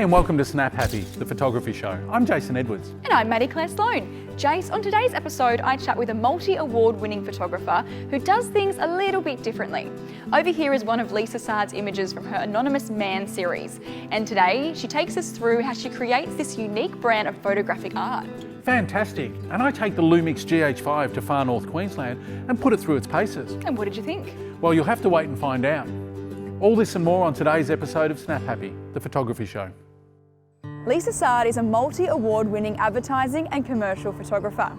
G'day and welcome to Snap Happy, the photography show. I'm Jason Edwards. And I'm Maddie Sloane. Jace, on today's episode, I chat with a multi-award winning photographer who does things a little bit differently. Over here is one of Lisa Saad's images from her Anonymous Man series. And today, she takes us through how she creates this unique brand of photographic art. Fantastic. And I take the Lumix GH5 to far north Queensland and put it through its paces. And what did you think? Well, you'll have to wait and find out. All this and more on today's episode of Snap Happy, the photography show. Lisa Saad is a multi-award winning advertising and commercial photographer.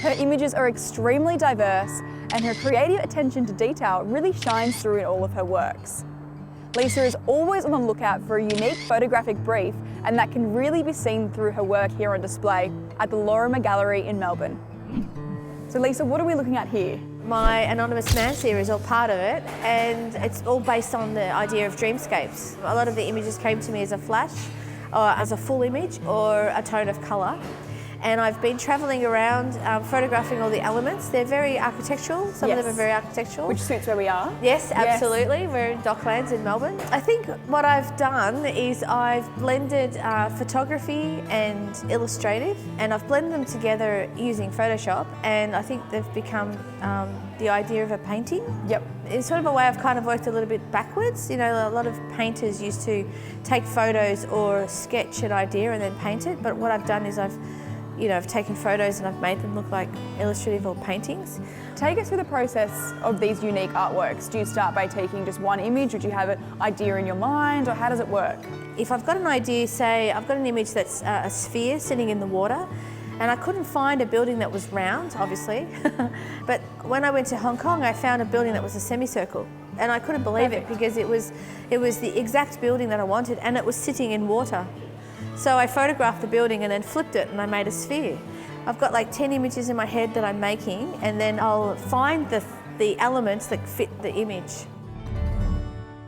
Her images are extremely diverse and her creative attention to detail really shines through in all of her works. Lisa is always on the lookout for a unique photographic brief, and that can really be seen through her work here on display at the Lorimer Gallery in Melbourne. So Lisa, what are we looking at here? My Anonymous Man series is all part of it, and it's all based on the idea of dreamscapes. A lot of the images came to me as a flash, or as a full image, or a tone of colour. And I've been travelling around photographing all the elements. They're very architectural, some of them are very architectural. Which suits where we are. Yes, absolutely. Yes. We're in Docklands in Melbourne. I think what I've done is I've blended photography and illustrative, and I've blended them together using Photoshop, and I think they've become the idea of a painting. Yep. In sort of a way I've kind of worked a little bit backwards. You know, a lot of painters used to take photos or sketch an idea and then paint it, but what I've done is I've taken photos and I've made them look like illustrative or paintings. Take us through the process of these unique artworks. Do you start by taking just one image, or do you have an idea in your mind, or how does it work? If I've got an idea, say I've got an image that's a sphere sitting in the water, and I couldn't find a building that was round, obviously, but when I went to Hong Kong, I found a building that was a semicircle. And I couldn't believe it because it was the exact building that I wanted, and it was sitting in water. So I photographed the building and then flipped it and I made a sphere. I've got like 10 images in my head that I'm making, and then I'll find the elements that fit the image.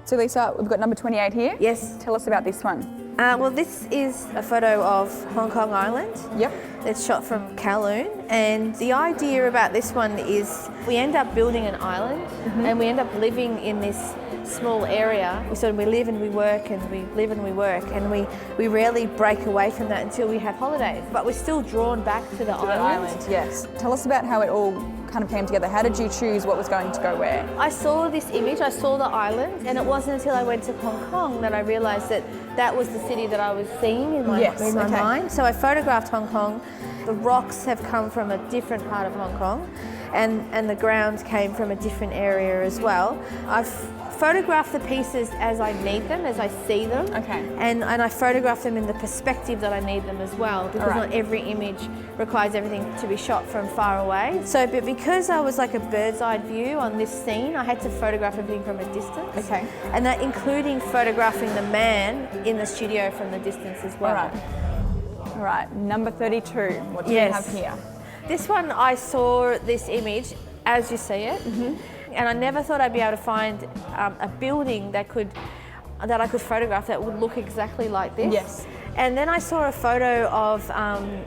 So Lisa, we've got number 28 here. Yes. Tell us about this one. Well, this is a photo of Hong Kong Island. Yep. It's shot from Kowloon, and the idea about this one is we end up building an island, and we end up living in this small area. We live and we work, and we live and we work, and we rarely break away from that until we have holidays. But we're still drawn back to the island. Yes. Tell us about how it all kind of came together. How did you choose what was going to go where? I saw this image, I saw the island, and it wasn't until I went to Hong Kong that I realised that that was the city that I was seeing in my mind. So I photographed Hong Kong. The rocks have come from a different part of Hong Kong, and the ground came from a different area as well. I've photograph the pieces as I need them, as I see them. Okay. And I photograph them in the perspective that I need them as well, because not every image requires everything to be shot from far away. So, but because I was like a bird's eye view on this scene, I had to photograph everything from a distance. Okay. And that including photographing the man in the studio from the distance as well. All right, number 32. What do you have here? This one, I saw this image as you see it. And I never thought I'd be able to find a building that I could photograph that would look exactly like this. Yes. And then I saw a photo of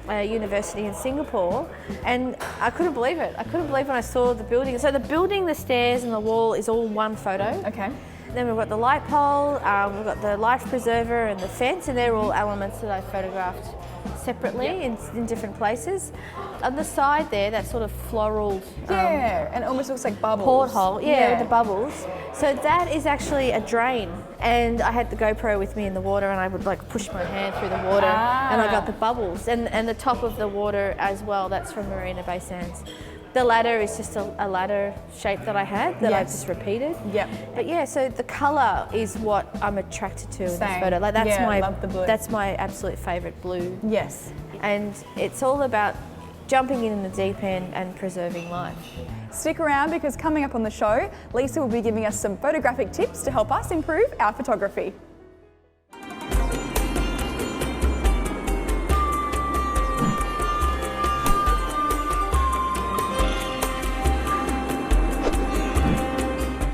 a university in Singapore, and I couldn't believe it. I couldn't believe when I saw the building. So the building, the stairs, and the wall is all one photo. Okay. Then we've got the light pole, we've got the life preserver and the fence, and they're all elements that I photographed separately in different places. On the side there, that sort of floral... and it almost looks like bubbles. Porthole, with the bubbles. So that is actually a drain. And I had the GoPro with me in the water, and I would like push my hand through the water, and I got the bubbles. And the top of the water as well, that's from Marina Bay Sands. The ladder is just a ladder shape that I had that I just repeated. Yep. But so the colour is what I'm attracted to in this photo. Like that's my absolute favourite blue. Yes. And it's all about jumping in the deep end and preserving life. Stick around, because coming up on the show, Lisa will be giving us some photographic tips to help us improve our photography.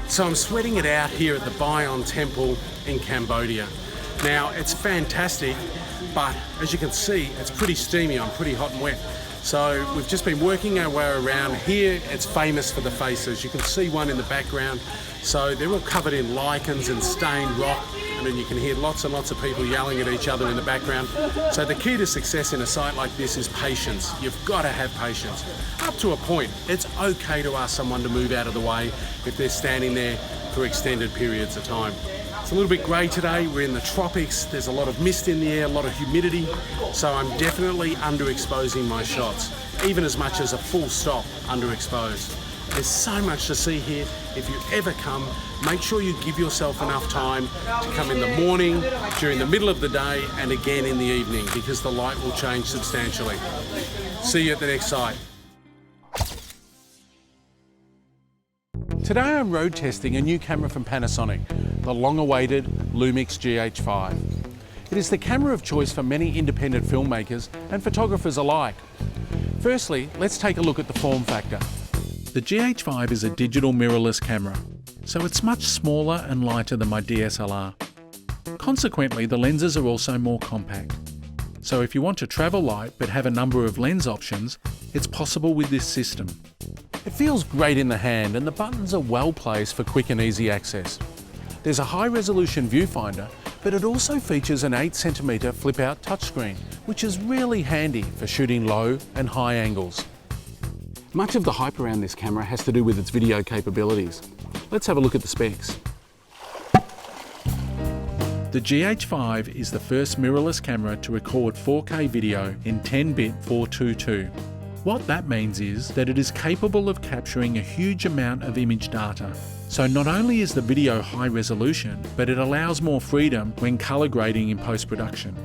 So I'm sweating it out here at the Bayon Temple in Cambodia. Now, it's fantastic, but as you can see, it's pretty steamy. I'm pretty hot and wet. So we've just been working our way around. Here, it's famous for the faces. You can see one in the background. So they're all covered in lichens and stained rock, and excitement, and you can hear lots and lots of people yelling at each other in the background. So the key to success in a site like this is patience. You've got to have patience. Up to a point, it's okay to ask someone to move out of the way if they're standing there for extended periods of time. It's a little bit grey today, we're in the tropics, there's a lot of mist in the air, a lot of humidity, so I'm definitely underexposing my shots, even as much as a full stop underexposed. There's so much to see here. If you ever come, make sure you give yourself enough time to come in the morning, during the middle of the day, and again in the evening, because the light will change substantially. See you at the next site. Today I'm road testing a new camera from Panasonic, the long-awaited Lumix GH5. It is the camera of choice for many independent filmmakers and photographers alike. Firstly, let's take a look at the form factor. The GH5 is a digital mirrorless camera, so it's much smaller and lighter than my DSLR. Consequently, the lenses are also more compact. So if you want to travel light but have a number of lens options, it's possible with this system. It feels great in the hand and the buttons are well placed for quick and easy access. There's a high resolution viewfinder, but it also features an 8cm flip-out touchscreen, which is really handy for shooting low and high angles. Much of the hype around this camera has to do with its video capabilities. Let's have a look at the specs. The GH5 is the first mirrorless camera to record 4K video in 10-bit 422. What that means is that it is capable of capturing a huge amount of image data. So not only is the video high resolution, but it allows more freedom when colour grading in post-production.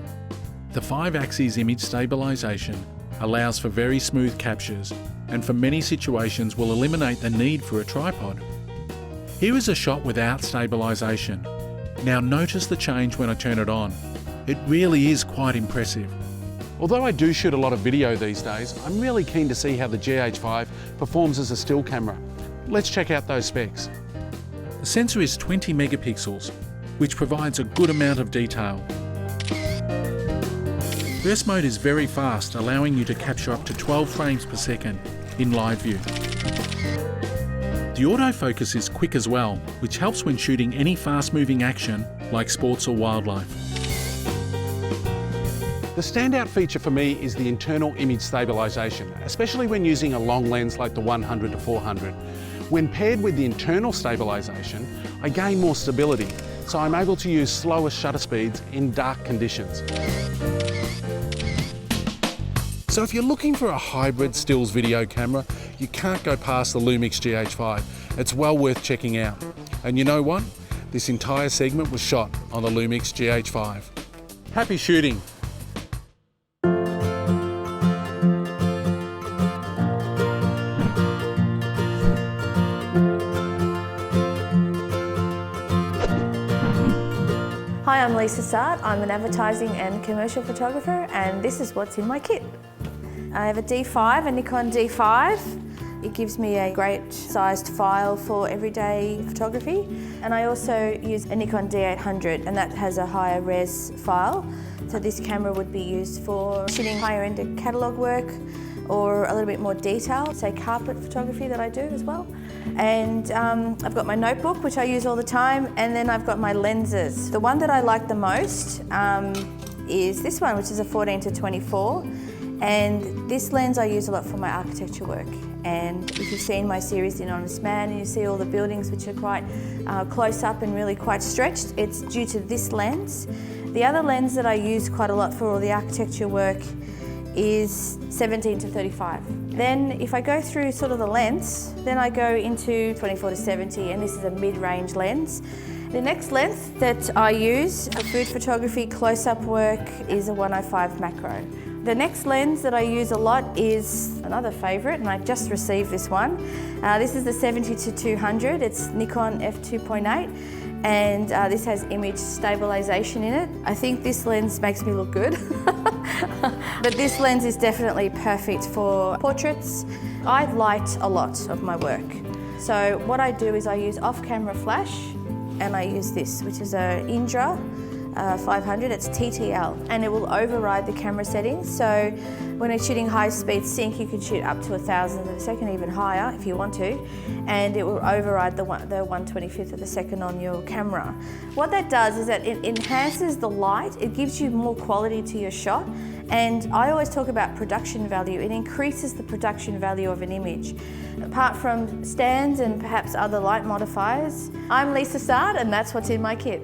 The 5-axis image stabilisation allows for very smooth captures, and for many situations will eliminate the need for a tripod. Here is a shot without stabilisation. Now notice the change when I turn it on. It really is quite impressive. Although I do shoot a lot of video these days, I'm really keen to see how the GH5 performs as a still camera. Let's check out those specs. The sensor is 20 megapixels, which provides a good amount of detail. Burst mode is very fast, allowing you to capture up to 12 frames per second in live view. The autofocus is quick as well, which helps when shooting any fast-moving action like sports or wildlife. The standout feature for me is the internal image stabilisation, especially when using a long lens like the 100 to 400. When paired with the internal stabilisation, I gain more stability, so I'm able to use slower shutter speeds in dark conditions. So if you're looking for a hybrid stills video camera, you can't go past the Lumix GH5. It's well worth checking out. And you know what? This entire segment was shot on the Lumix GH5. Happy shooting! Hi, I'm Saad. I'm an advertising and commercial photographer, and this is what's in my kit. I have a D5, a Nikon D5. It gives me a great sized file for everyday photography. And I also use a Nikon D800, and that has a higher res file. So this camera would be used for shooting higher end catalogue work or a little bit more detail, say carpet photography that I do as well. And I've got my notebook, which I use all the time, and then I've got my lenses. The one that I like the most is this one, which is a 14 to 24. And this lens I use a lot for my architecture work. And if you've seen my series, The Anonymous Man, and you see all the buildings which are quite close up and really quite stretched, it's due to this lens. The other lens that I use quite a lot for all the architecture work is 17 to 35. Then if I go through sort of the lens, then I go into 24 to 70, and this is a mid-range lens. The next lens that I use for food photography close-up work is a 105 macro. The next lens that I use a lot is another favourite, and I just received this one. This is the 70 to 200, it's Nikon f2.8, and this has image stabilisation in it. I think this lens makes me look good. But this lens is definitely perfect for portraits. I light a lot of my work. So what I do is I use off-camera flash, and I use this, which is a Indra 500, it's TTL, and it will override the camera settings. So when it's shooting high-speed sync, you can shoot up to 1,000 of a second, even higher if you want to, and it will override the 1/25th of a second on your camera. What that does is that it enhances the light, it gives you more quality to your shot, and I always talk about production value. It increases the production value of an image. Apart from stands and perhaps other light modifiers, I'm Lisa Saad, and that's what's in my kit.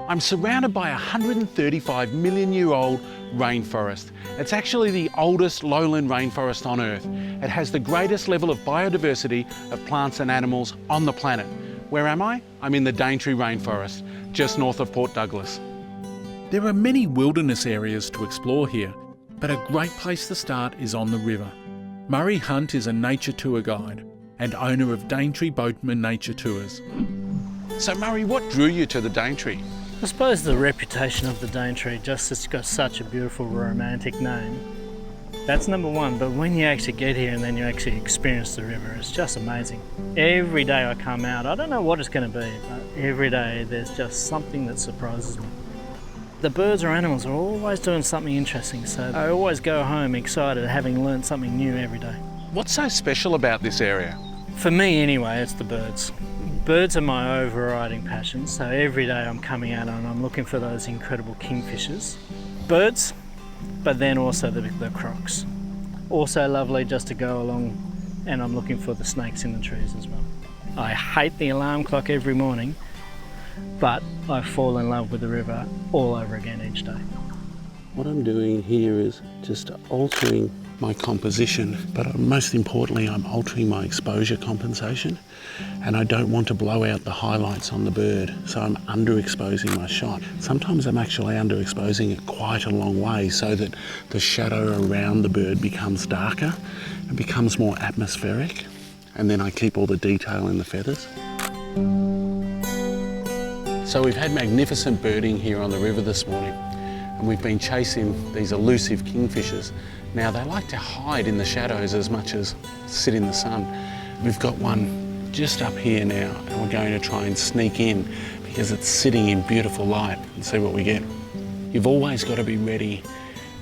I'm surrounded by a 135 million year old rainforest. It's actually the oldest lowland rainforest on Earth. It has the greatest level of biodiversity of plants and animals on the planet. Where am I? I'm in the Daintree rainforest, just north of Port Douglas. There are many wilderness areas to explore here, but a great place to start is on the river. Murray Hunt is a nature tour guide and owner of Daintree Boatman Nature Tours. So Murray, what drew you to the Daintree? I suppose the reputation of the Daintree, just it's got such a beautiful romantic name. That's number one, but when you actually get here and then you actually experience the river, it's just amazing. Every day I come out, I don't know what it's going to be, but every day there's just something that surprises me. The birds or animals are always doing something interesting, so I always go home excited, having learned something new every day. What's so special about this area? For me anyway, it's the birds. Birds are my overriding passion, so every day I'm coming out and I'm looking for those incredible kingfishers. Birds, but then also the crocs. Also lovely just to go along, and I'm looking for the snakes in the trees as well. I hate the alarm clock every morning, but I fall in love with the river all over again each day. What I'm doing here is just altering my composition, but most importantly I'm altering my exposure compensation, and I don't want to blow out the highlights on the bird, so I'm underexposing my shot. Sometimes I'm actually underexposing it quite a long way so that the shadow around the bird becomes darker and becomes more atmospheric, and then I keep all the detail in the feathers. So we've had magnificent birding here on the river this morning, and we've been chasing these elusive kingfishers. Now they like to hide in the shadows as much as sit in the sun. We've got one just up here now, and we're going to try and sneak in because it's sitting in beautiful light, and see what we get. You've always got to be ready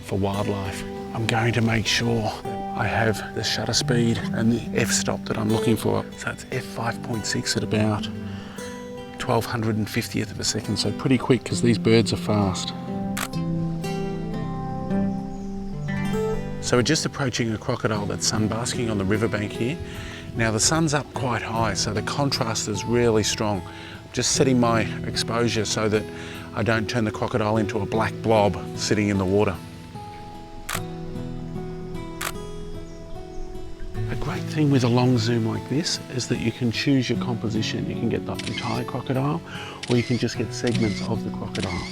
for wildlife. I'm going to make sure that I have the shutter speed and the f-stop that I'm looking for. So it's f5.6 at about 1250th of a second, so pretty quick because these birds are fast. So we're just approaching a crocodile that's sunbasking on the riverbank here. Now the sun's up quite high, so the contrast is really strong. I'm just setting my exposure so that I don't turn the crocodile into a black blob sitting in the water. A great thing with a long zoom like this is that you can choose your composition. You can get the entire crocodile, or you can just get segments of the crocodile.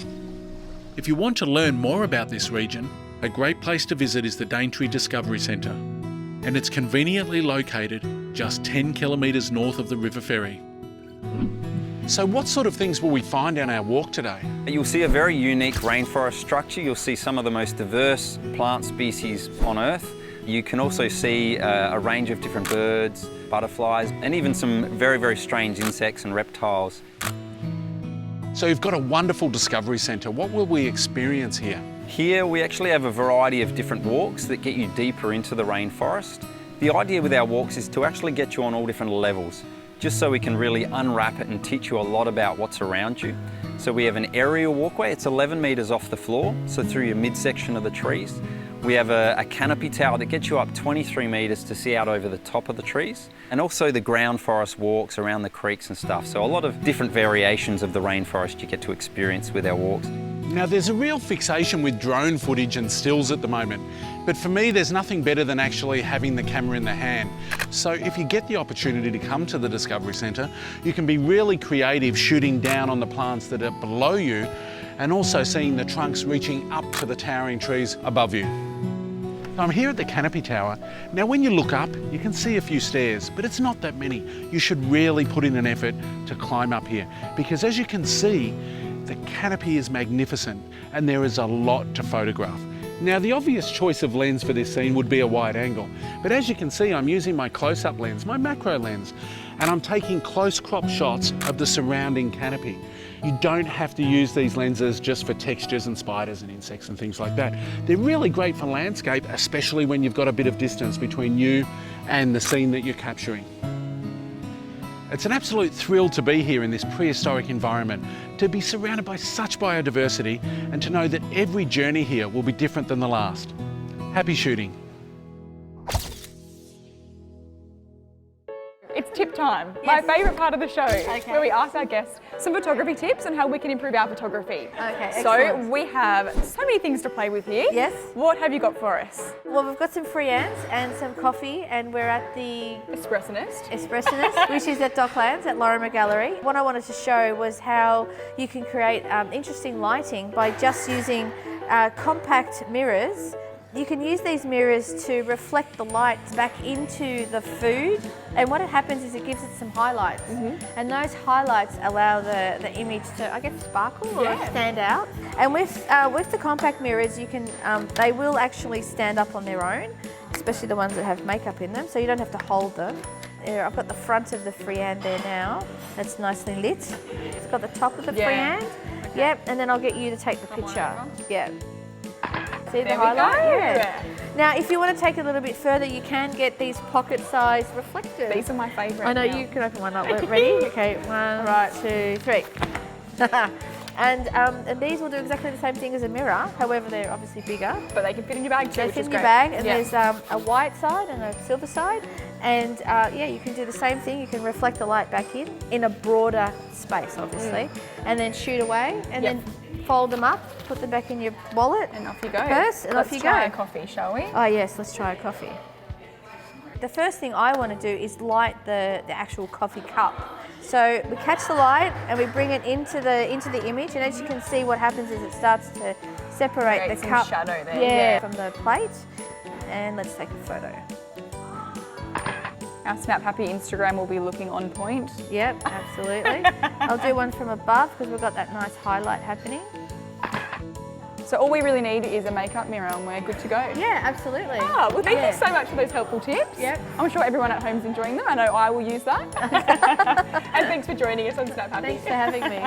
If you want to learn more about this region, a great place to visit is the Daintree Discovery Centre, and it's conveniently located just 10 kilometres north of the River Ferry. So what sort of things will we find on our walk today? You'll see a very unique rainforest structure. You'll see some of the most diverse plant species on Earth. You can also see a range of different birds, butterflies, and even some very, very strange insects and reptiles. So you've got a wonderful discovery centre. What will we experience here? Here we actually have a variety of different walks that get you deeper into the rainforest. The idea with our walks is to actually get you on all different levels, just so we can really unwrap it and teach you a lot about what's around you. So we have an aerial walkway, it's 11 metres off the floor, so through your midsection of the trees. We have a canopy tower that gets you up 23 metres to see out over the top of the trees, and also the ground forest walks around the creeks and stuff. So a lot of different variations of the rainforest you get to experience with our walks. Now there's a real fixation with drone footage and stills at the moment, but for me there's nothing better than actually having the camera in the hand. So if you get the opportunity to come to the Discovery Centre, you can be really creative shooting down on the plants that are below you, and also seeing the trunks reaching up to the towering trees above you. I'm here at the canopy tower. Now when you look up, you can see a few stairs, but it's not that many. You should really put in an effort to climb up here, because as you can see, the canopy is magnificent and there is a lot to photograph. Now the obvious choice of lens for this scene would be a wide angle, but as you can see I'm using my close-up lens, my macro lens, and I'm taking close crop shots of the surrounding canopy. You don't have to use these lenses just for textures and spiders and insects and things like that. They're really great for landscape, especially when you've got a bit of distance between you and the scene that you're capturing. It's an absolute thrill to be here in this prehistoric environment, to be surrounded by such biodiversity and to know that every journey here will be different than the last. Happy shooting. It's tip time, my favourite part of the show, where we ask our guests some photography tips on how we can improve our photography. Okay, so excellent. we have so many things to play with here. Yes. What have you got for us? Well, we've got some free hands and some coffee, and we're at the Espressonist, which is at Docklands at Lorimer Gallery. What I wanted to show was how you can create interesting lighting by just using compact mirrors. You can use these mirrors to reflect the light back into the food, and what happens is it gives it some highlights, and those highlights allow the image to, I guess, sparkle or stand out. And with the compact mirrors, you can they will actually stand up on their own, especially the ones that have makeup in them, so you don't have to hold them. There, I've got the front of the freehand there now. That's nicely lit. It's got the top of the freehand. Okay. Yep, and then I'll get you to take the picture. Yep. See the highlight? Yeah. Now, if you want to take it a little bit further, you can get these pocket-sized reflectors. These are my favourite. I know, you can open one up. Ready? Okay, 1, 2, 3. And these will do exactly the same thing as a mirror, however they're obviously bigger. But they can fit in your bag too, They which fit is in great. your bag, and there's a white side and a silver side. And yeah, you can do the same thing. You can reflect the light back in a broader space, obviously, and then shoot away, and then fold them up, put them back in your wallet, and off you go. Purse, and off you go. Let's try a coffee, shall we? Oh yes, let's try a coffee. The first thing I want to do is light the actual coffee cup. So we catch the light and we bring it into the image, and as you can see, what happens is it starts to separate Create the some cup shadow there. from the plate. And let's take a photo. Our Snap Happy Instagram will be looking on point. Yep, absolutely. I'll do one from above because we've got that nice highlight happening. So all we really need is a makeup mirror and we're good to go. Yeah, absolutely. Oh, well thank you so much for those helpful tips. Yep. I'm sure everyone at home's enjoying them. I know I will use that. And thanks for joining us on Snap Happy. Thanks for having me.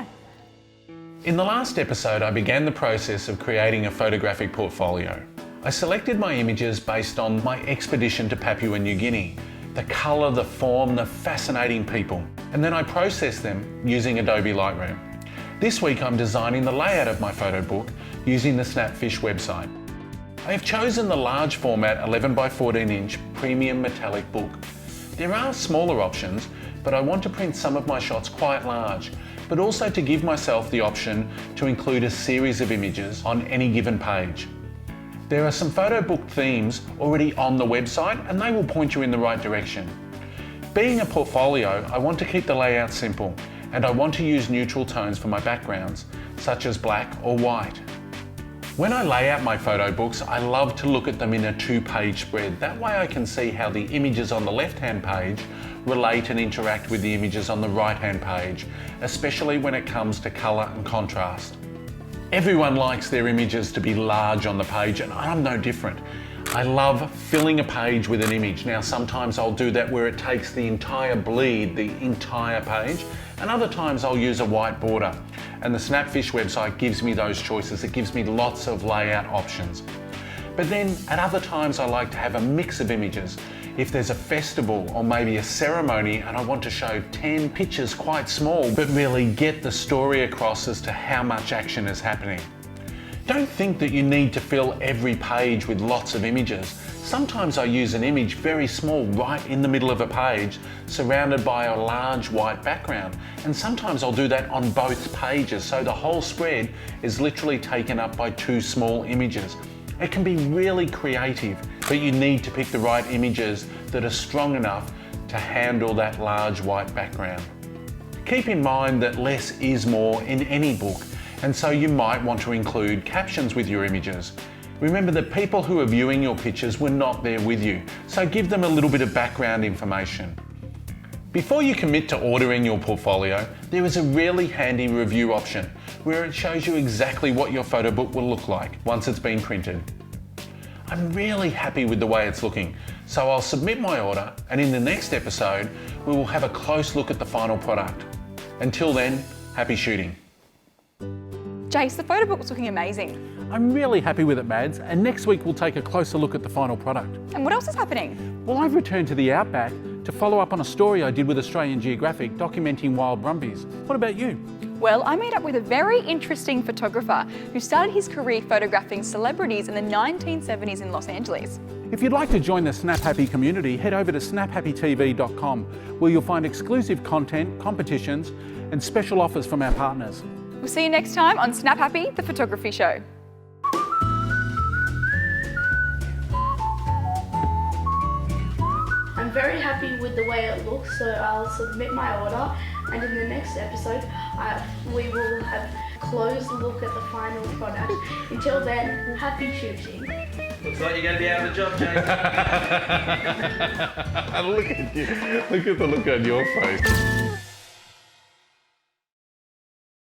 In the last episode, I began the process of creating a photographic portfolio. I selected my images based on my expedition to Papua New Guinea, the colour, the form, the fascinating people, and then I processed them using Adobe Lightroom. This week I'm designing the layout of my photo book using the Snapfish website. I have chosen the large format 11 by 14 inch premium metallic book. There are smaller options, but I want to print some of my shots quite large, but also to give myself the option to include a series of images on any given page. There are some photo book themes already on the website and they will point you in the right direction. Being a portfolio, I want to keep the layout simple and I want to use neutral tones for my backgrounds, such as black or white. When I lay out my photo books, I love to look at them in a 2-page spread. That way I can see how the images on the left-hand page relate and interact with the images on the right-hand page, especially when it comes to colour and contrast. Everyone likes their images to be large on the page, and I'm no different. I love filling a page with an image. Now, sometimes I'll do that where it takes the entire bleed, the entire page, and other times I'll use a white border. And the Snapfish website gives me those choices. It gives me lots of layout options. But then at other times I like to have a mix of images. If there's a festival or maybe a ceremony and I want to show 10 pictures quite small, but really get the story across as to how much action is happening. Don't think that you need to fill every page with lots of images. Sometimes I use an image very small right in the middle of a page, surrounded by a large white background. And sometimes I'll do that on both pages, so the whole spread is literally taken up by 2 small images. It can be really creative, but you need to pick the right images that are strong enough to handle that large white background. Keep in mind that less is more in any book, and so you might want to include captions with your images. Remember that people who are viewing your pictures were not there with you, so give them a little bit of background information. Before you commit to ordering your portfolio, there is a really handy review option where it shows you exactly what your photo book will look like once it's been printed. I'm really happy with the way it's looking, so I'll submit my order, and in the next episode, we will have a close look at the final product. Until then, happy shooting. Jace, the photo book's looking amazing. I'm really happy with it, Mads, and next week we'll take a closer look at the final product. And what else is happening? Well, I've returned to the outback to follow up on a story I did with Australian Geographic documenting wild brumbies. What about you? Well, I met up with a very interesting photographer who started his career photographing celebrities in the 1970s in Los Angeles. If you'd like to join the Snap Happy community, head over to snaphappytv.com, where you'll find exclusive content, competitions, and special offers from our partners. We'll see you next time on Snap Happy, the photography show. I'm very happy with the way it looks, so I'll submit my order, and in the next episode we will have a close look at the final product. Until then, happy shooting. Looks like you're going to be out of the job, James. Look at you. Look at the look on your face.